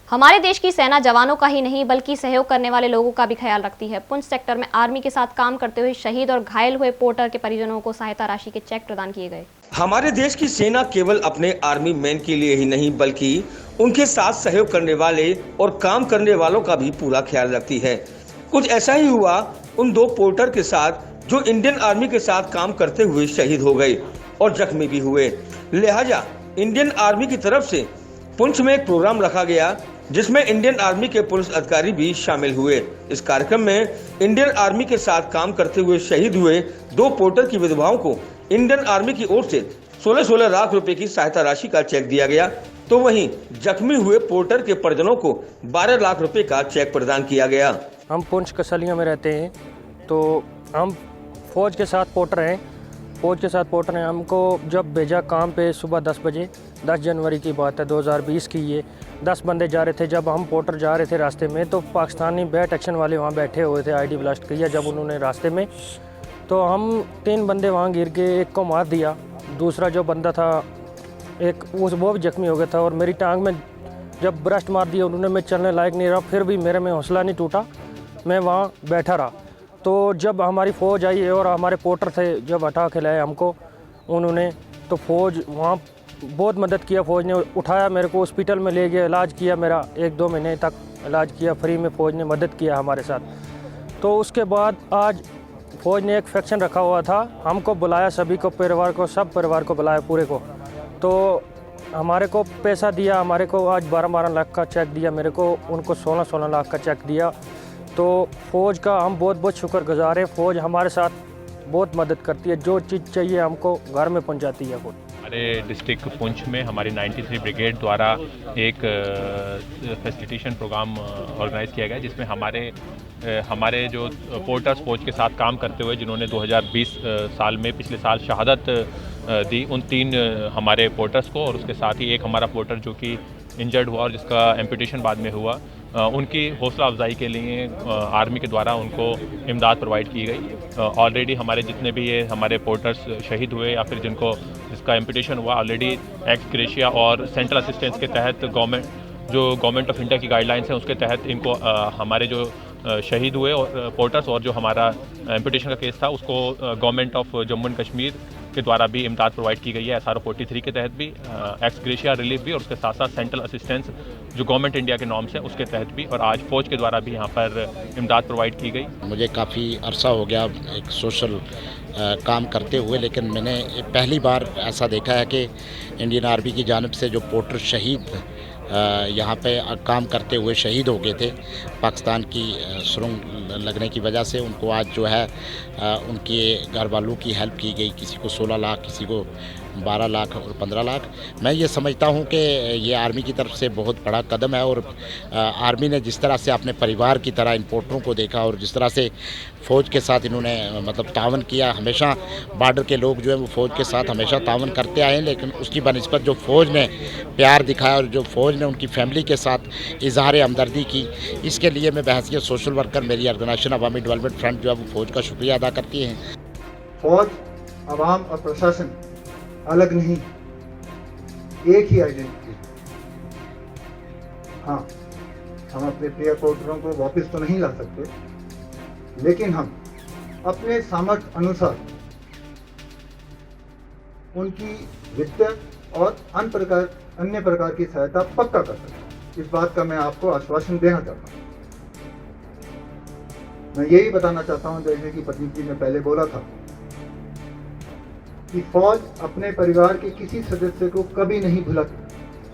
हमारे देश की सेना जवानों का ही नहीं बल्कि सहयोग करने वाले लोगों का भी ख्याल रखती है। पुंछ सेक्टर में आर्मी के साथ काम करते हुए शहीद और घायल हुए पोर्टर के परिजनों को सहायता राशि के चेक प्रदान किए गए। हमारे देश की सेना केवल अपने आर्मी मैन के लिए ही नहीं बल्कि उनके साथ सहयोग करने वाले और काम करने वालों का भी पूरा ख्याल रखती है। कुछ ऐसा ही हुआ उन दो पोर्टर के साथ जो इंडियन आर्मी के साथ काम करते हुए शहीद हो गए और जख्मी भी हुए। लिहाजा इंडियन आर्मी की तरफ से पुंछ में एक प्रोग्राम रखा गया जिसमें इंडियन आर्मी के पुलिस अधिकारी भी शामिल हुए। इस कार्यक्रम में इंडियन आर्मी के साथ काम करते हुए शहीद हुए दो पोर्टर की विधवाओं को इंडियन आर्मी की ओर से 16-16 लाख रुपए की सहायता राशि का चेक दिया गया, तो वहीं जख्मी हुए पोर्टर के परिजनों को 12 लाख रुपए का चेक प्रदान किया गया। हम पुंछ कसलिया में रहते हैं, तो हम फौज के साथ पोर्टर हैं। हमको जब भेजा काम पे सुबह 10 बजे, 10 जनवरी की बात है 2020 की। ये 10 बंदे जा रहे थे। जब हम पोर्टर जा रहे थे रास्ते में तो पाकिस्तानी बैट एक्शन वाले वहाँ बैठे हुए थे। आईडी ब्लास्ट किया जब उन्होंने रास्ते में, तो हम 3 बंदे वहाँ गिर के एक को मार दिया। दूसरा जो बंदा था एक वो भी जख्मी हो गया था। और मेरी टांग में जब ब्रस्ट मार दिया उन्होंने, मैं चलने लायक नहीं रहा। फिर भी मेरे में हौसला नहीं टूटा, मैं वहाँ बैठा रहा। तो जब हमारी फ़ौज आई और हमारे पोर्टर थे जब हटा के लाए हमको उन्होंने, तो फ़ौज वहाँ बहुत मदद किया। फ़ौज ने उठाया, मेरे को हॉस्पिटल में ले गया, इलाज किया, मेरा 1-2 महीने तक इलाज किया फ्री में। फ़ौज ने मदद किया हमारे साथ। तो उसके बाद आज फ़ौज ने एक फैक्शन रखा हुआ था, हमको बुलाया, सभी को, परिवार को, सब परिवार को बुलाया पूरे को। तो हमारे को पैसा दिया, हमारे को आज 12-12 लाख का चेक दिया, मेरे को उनको 16-16 लाख का चेक दिया। तो फ़ौज का हम बहुत बहुत शुक्रगुजार हैं। फ़ौज हमारे साथ बहुत मदद करती है, जो चीज़ चाहिए हमको घर में पहुंचाती है फ़ौज। हमारे डिस्ट्रिक्ट पुंछ में हमारी 93 ब्रिगेड द्वारा एक फैसिलिटेशन प्रोग्राम ऑर्गेनाइज़ किया गया, जिसमें हमारे जो पोर्टर्स फ़ौज के साथ काम करते हुए जिन्होंने 2020 साल में पिछले साल शहादत दी, उन 3 हमारे पोर्टर्स को, और उसके साथ ही एक हमारा पोर्टर जो कि इंजर्ड हुआ और जिसका एम्पुटेशन बाद में हुआ, उनकी हौसला अफजाई के लिए आर्मी के द्वारा उनको इमदाद प्रोवाइड की गई। ऑलरेडी हमारे जितने भी ये हमारे पोर्टर्स शहीद हुए या फिर जिसका एम्पुटेशन हुआ, ऑलरेडी एक्स ग्रेशिया और सेंट्रल असिस्टेंस के तहत गवर्नमेंट ऑफ इंडिया की गाइडलाइंस हैं, उसके तहत इनको हमारे जो शहीद हुए और पोर्टर्स और जो हमारा एम्पुटेशन का केस था उसको government of Jammu and Kashmir के द्वारा भी इमदाद प्रोवाइड की गई है, SRO 43 के तहत भी, एक्स ग्रेशिया रिलीफ भी, और उसके साथ साथ सेंट्रल असिस्टेंस जो गवर्नमेंट इंडिया के नॉर्म्स है उसके तहत भी, और आज फ़ौज के द्वारा भी यहाँ पर इमदाद प्रोवाइड की गई। मुझे काफ़ी अरसा हो गया एक सोशल काम करते हुए, लेकिन मैंने पहली बार ऐसा देखा है कि इंडियन आर्मी की जानिब से जो पोर्टर शहीद यहाँ पे काम करते हुए शहीद हो गए थे पाकिस्तान की सुरंग लगने की वजह से, उनको आज जो है उनके घर वालों की हेल्प की गई। किसी को 16 लाख, किसी को 12 लाख और 15 लाख। मैं ये समझता हूँ कि ये आर्मी की तरफ से बहुत बड़ा कदम है, और आर्मी ने जिस तरह से अपने परिवार की तरह इन पोर्टरों को देखा और जिस तरह से फ़ौज के साथ इन्होंने मतलब तावन किया। हमेशा बॉर्डर के लोग जो है वो फ़ौज के साथ हमेशा तावन करते आए हैं, लेकिन उसकी बनिस्बत जो फ़ौज ने प्यार दिखाया और जो फ़ौज ने उनकी फैमिली के साथ इजहार हमदर्दी की, इसके लिए मैं बहैसियत सोशल वर्कर मेरी ऑर्गेनाइजेशन अवामी डेवलपमेंट फ्रंट जो है वो फ़ौज का शुक्रिया अदा करती है। फ़ौज, अवाम और प्रशासन अलग नहीं, एक ही आइडेंटिटी। हाँ, हम अपने प्रिय पोर्टरों को वापस तो नहीं ला सकते, लेकिन हम अपने सामर्थ्य अनुसार उनकी वित्तीय और अन्य प्रकार की सहायता पक्का कर सकते। इस बात का मैं आपको आश्वासन देना चाहता हूँ। मैं यही बताना चाहता हूँ, जैसे कि पत्नी जी ने पहले बोला था, कि फौज अपने परिवार के किसी सदस्य को कभी नहीं भुलाती।